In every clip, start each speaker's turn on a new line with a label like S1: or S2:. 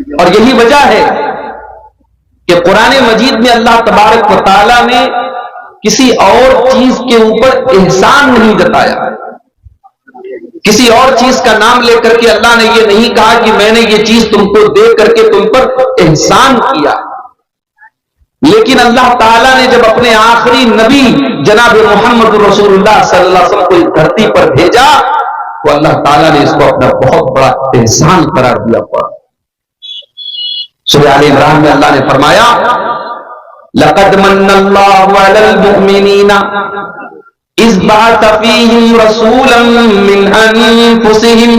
S1: اور یہی وجہ ہے کہ قرآن مجید میں اللہ تبارک و تعالیٰ نے کسی اور چیز کے اوپر احسان نہیں جتایا. کسی اور چیز کا نام لے کر کے اللہ نے یہ نہیں کہا کہ میں نے یہ چیز تم کو دے کر کے تم پر احسان کیا. لیکن اللہ تعالیٰ نے جب اپنے آخری نبی جناب محمد رسول اللہ صلی اللہ علیہ وسلم کو اس دھرتی پر بھیجا تو اللہ تعالیٰ نے اس کو اپنا بہت بڑا احسان قرار دیا. سورہ آل عمران میں اللہ نے فرمایا لقد من اللہ علی المؤمنین اذ بعث فیہم رسولا من انفسہم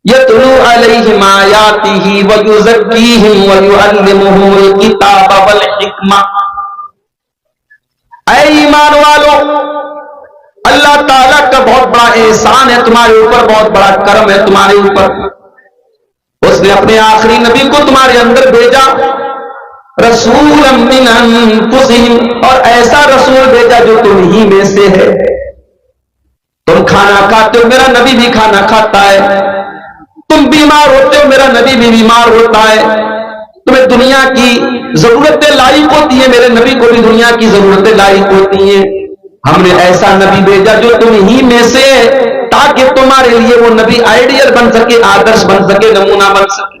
S1: یتلو علیہم آیاتہ ویزکیہم ویعلمہم الکتاب والحکمہ. اے ایمان والو، اللہ تعالیٰ کا بہت بڑا احسان ہے تمہارے اوپر، بہت بڑا کرم ہے تمہارے اوپر. اس نے اپنے آخری نبی کو تمہارے اندر بھیجا، رسولا من انفسہم، اور ایسا رسول بھیجا جو تم ہی میں سے ہے. تم کھانا کھاتے ہو، میرا نبی بھی کھانا کھاتا ہے. تم بیمار ہوتے ہو، میرا نبی بھی بیمار ہوتا ہے. تمہیں دنیا کی ضرورتیں لاحق ہوتی ہیں، میرے نبی کو بھی دنیا کی ضرورتیں لاحق ہوتی ہیں. ہم نے ایسا نبی بھیجا جو تم ہی میں سے ہے تاکہ تمہارے لیے وہ نبی آئیڈیل بن سکے، آدرش بن سکے، نمونہ بن سکے.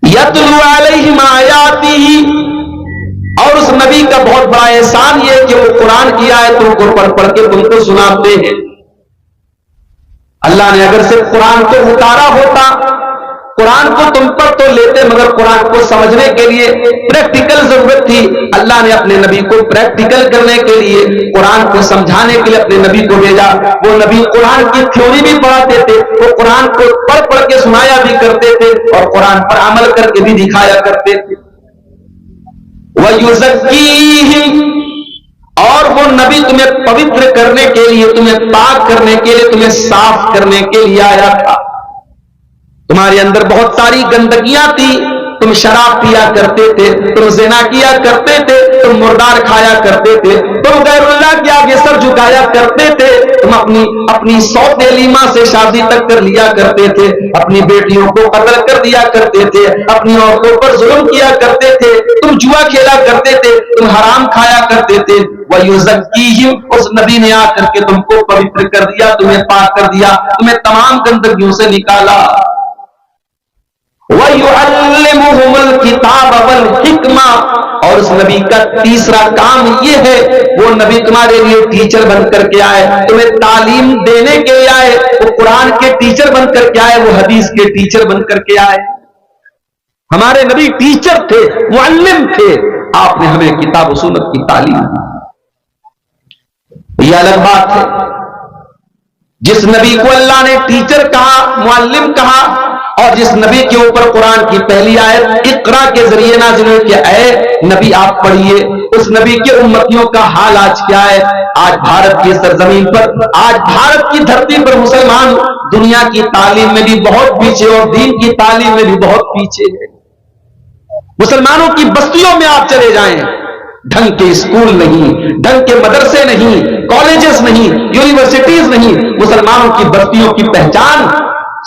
S1: یتلو علیہم آیاتہ، اور اس نبی کا بہت بڑا احسان یہ کہ وہ قرآن کی آیتوں کو پڑھ پڑھ کے تم کو سناتے ہیں. اللہ نے اگر صرف قرآن کو اتارا ہوتا، قرآن کو تم پر تو لیتے، مگر قرآن کو سمجھنے کے لیے پریکٹیکل ضرورت تھی. اللہ نے اپنے نبی کو پریکٹیکل کرنے کے لیے، قرآن کو سمجھانے کے لیے اپنے نبی کو بھیجا. وہ نبی قرآن کی تھیوری بھی پڑھاتے تھے، وہ قرآن کو پڑھ پڑھ کے سنایا بھی کرتے تھے اور قرآن پر عمل کر کے بھی دکھایا کرتے تھے. وَيُزَكِّيهِمْ، اور وہ نبی تمہیں پوتر کرنے کے لیے، تمہیں پاک کرنے کے لیے، تمہیں صاف کرنے کے لیے آیا تھا. تمہارے اندر بہت ساری گندگیاں تھی. تم شراب پیا کرتے تھے، تم زنا کیا کرتے تھے، تم مردار کھایا کرتے تھے، تم غیر اللہ کے آگے سر جھکایا کرتے تھے، تم اپنی سوتیلی ماں سے شادی تک کر لیا کرتے تھے، اپنی بیٹیوں کو قتل کر دیا کرتے تھے، اپنی عورتوں پر ظلم کیا کرتے تھے، تم جوا کھیلا کرتے تھے، تم حرام کھایا کرتے تھے. وَيُزَكِّيهِمْ، اس نبی نے آ کر کے تم کو پوتر کر دیا، تمہیں پاک کر دیا، تمہیں تمام گندگیوں سے نکالا. وَيُعَلِّمُهُمُ الْكِتَابَ وَالْحِكْمَةَ، اور اس نبی کا تیسرا کام یہ ہے، وہ نبی تمہارے لیے ٹیچر بن کر کے آئے، تمہیں تعلیم دینے کے لیے آئے. وہ قرآن کے ٹیچر بن کر کے آئے، وہ حدیث کے ٹیچر بن کر کے آئے. ہمارے نبی ٹیچر تھے، معلم تھے. آپ نے ہمیں کتاب و سنت کی تعلیم دی. یہ الگ بات ہے. جس نبی کو اللہ نے ٹیچر کہا، معلم کہا، اور جس نبی کے اوپر قرآن کی پہلی آیت اقرا کے ذریعے نازل ہوئی کہ اے نبی آپ پڑھیے، اس نبی کے امتیوں کا حال آج کیا ہے؟ آج بھارت کی سرزمین پر، آج بھارت کی دھرتی پر مسلمان دنیا کی تعلیم میں بھی بہت پیچھے اور دین کی تعلیم میں بھی بہت پیچھے ہے. مسلمانوں کی بستیوں میں آپ چلے جائیں، ڈھنگ کے اسکول نہیں، ڈھنگ کے مدرسے نہیں، کالجز نہیں، یونیورسٹیز نہیں. مسلمانوں کی بستیوں کی پہچان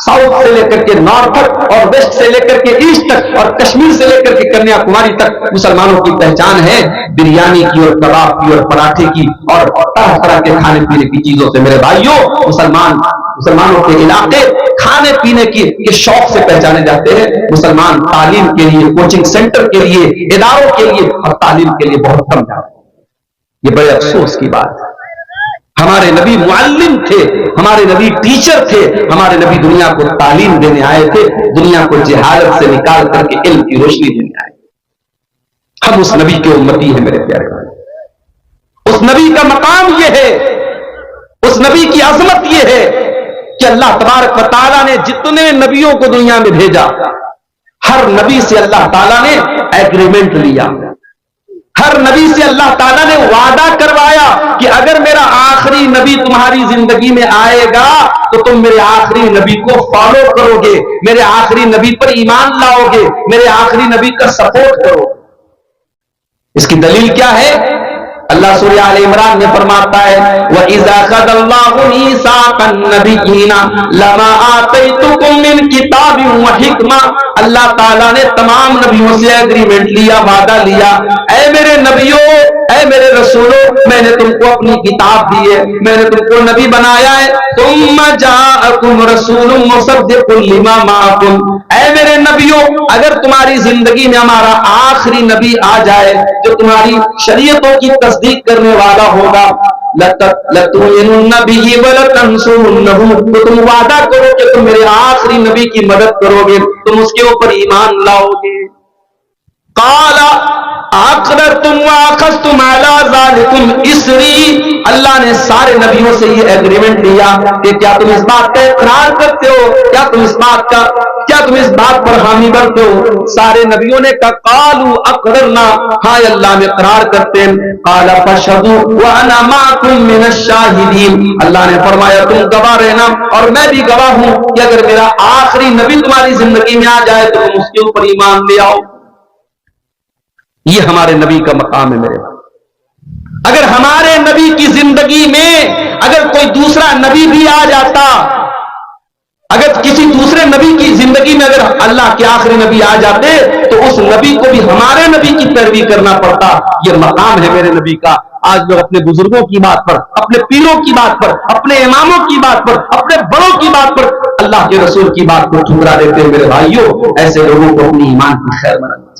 S1: ساؤتھ سے لے کر کے نارتھ تک، اور ویسٹ سے لے کر کے ایسٹ تک، اور کشمیر سے لے کر کے کنیا کماری تک مسلمانوں کی پہچان ہے بریانی کی اور کباب کی اور پراٹھے کی اور طرح طرح کے کھانے پینے کی چیزوں سے. میرے بھائیوں، مسلمانوں کے علاقے کھانے پینے کے شوق سے پہچانے جاتے ہیں. مسلمان تعلیم کے لیے، کوچنگ سینٹر کے لیے، اداروں کے لیے اور تعلیم کے لیے بہت کم جاتے ہیں. یہ بڑے افسوس کی بات ہے. ہمارے نبی معلم تھے، ہمارے نبی ٹیچر تھے، ہمارے نبی دنیا کو تعلیم دینے آئے تھے، دنیا کو جہالت سے نکال کر کے علم کی روشنی دینے آئے. ہم اس نبی کے امتی ہیں میرے پیارے بھائی. اس نبی کا مقام یہ ہے، اس نبی کی عظمت یہ ہے کہ اللہ تبارک و تعالیٰ نے جتنے نبیوں کو دنیا میں بھیجا، ہر نبی سے اللہ تعالیٰ نے ایگریمنٹ لیا. ہر نبی سے اللہ تعالیٰ نے وعدہ کروایا کہ اگر میرا آخری نبی تمہاری زندگی میں آئے گا تو تم میرے آخری نبی کو فالو کرو گے، میرے آخری نبی پر ایمان لاؤ گے، میرے آخری نبی کا سپورٹ کرو. اس کی دلیل کیا ہے؟ اللہ سورہ آل عمران میں فرماتا ہے وَإِذَا خَذَ اللَّهُ مِيثَاقَ النَّبِيِّينَ لَمَا آتَيْتُكُم مِّن كِتَابٍ وَحِكْمَةٍ، اللہ تعالیٰ نے تمام نبیوں سے ایگریمنٹ لیا، وعدہ لیا، اے میرے نبیوں، اے میرے رسولوں، میں نے تم کو اپنی کتاب دی ہے، میں نے تم کو نبی بنایا ہے، ثُمَّ جَاءَكُمْ رَسُولٌ مُصَدِّقٌ لِّمَا مَعَكُمْ، اے میرے نبیوں، اگر تمہاری زندگی میں ہمارا آخری نبی آ جائے جو تمہاری شریعتوں کی تصدیق کرنے والا ہوگا، لَتُؤْمِنُنَّ بِهِ وَلَتَنصُرُنَّهُ، تو تم وعدہ کرو کہ تم میرے آخری نبی کی مدد کرو گے، تم اس کے اوپر ایمان لاؤ گے۔ قال اقررتم واخذتم على ذلكم اسری، اللہ نے سارے نبیوں سے یہ ایگریمنٹ لیا کہ کیا تم اس بات کا اقرار کرتے ہو، کیا تم اس بات پر حامی بنتے ہو؟ سارے نبیوں نے کہا قالوا اقررنا، ہاں اللہ میں اقرار کرتے ہیں۔ قال فاشهدوا وانا معكم من الشاہدین، اللہ نے فرمایا تم گواہ رہنا اور میں بھی گواہ ہوں کہ اگر میرا آخری نبی تمہاری زندگی میں آ جائے تو تم اس کے اوپر ایمان لے آؤ۔ یہ ہمارے نبی کا مقام ہے میرے بھائی۔ اگر ہمارے نبی کی زندگی میں اگر کوئی دوسرا نبی بھی آ جاتا، اگر کسی دوسرے نبی کی زندگی میں اگر اللہ کے آخری نبی آ جاتے تو اس نبی کو بھی ہمارے نبی کی پیروی کرنا پڑتا۔ یہ مقام ہے میرے نبی کا۔ آج لوگ اپنے بزرگوں کی بات پر، اپنے پیروں کی بات پر، اپنے اماموں کی بات پر، اپنے بڑوں کی بات پر اللہ کے رسول کی بات کو ٹھکرا دیتے ہیں۔ میرے بھائیوں، ایسے لوگوں کو اپنی ایمان کی خیر مند